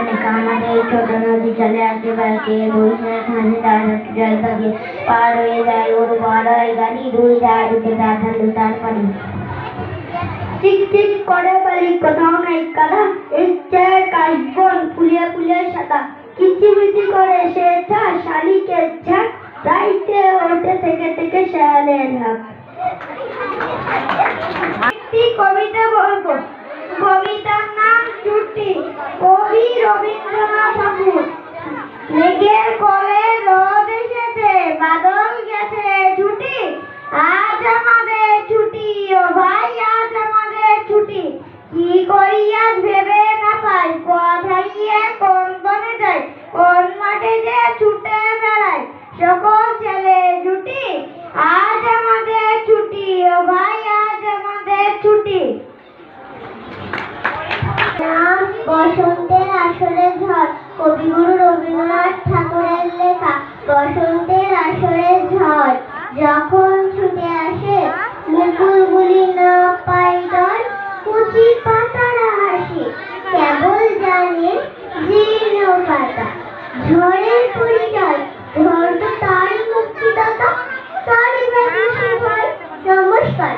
লেখা আমাদের ছোট নদী চলে আসে বেড়াতে বৈশাখ মাসে তার জল থাকে পার হয়ে যায় ওর বড় হয়ে গাড়ি দুই ধার উঠে তার ঢালু তার পানি টিক টিক করে বালি কোথাও নাই কাদা ইচ্ছে কাশবন ফুলিয়া ফুলিয়া সাদা কিচিমিচি করে সেটা শালিকে ঝাঁক রাইতে ওঠে থেকে থেকে শেয়ালের ঢাক একটি কবিতা বলবো কবিতার নাম ছুটি কবি রবীন্দ্রনাথ ঠাকুর মেঘের কোলে রোদ এসেছে বাদল গেছে ছুটি আজ আমাদের ছুটি ও ভাই আজ আমাদের ছুটি কি করি আজ ভেবে না পাই পথ হারিয়ে কোন বনে যাই কোন মাঠে যে ছুটে বেড়াই সকল ছেলে ছুটি আজ আমাদের ছুটি ও ভাই আজ আমাদের ছুটি নাম বসন্তের আসরে ঝড় কবিগুরু রবীন্দ্রনাথ ঠাকুরের লেখা বসন্তের আসরে ঝড় যখন ছুটে আসে মুকুলগুলি না পাই দল কুচি পাতারা হাসি কেবল জানে জীর্ণ পাতা ঝড়ের পরিচয় ধৈর্য তারই মুক্তিদাতা তারই ব্যাপী সেবায় নমস্কার।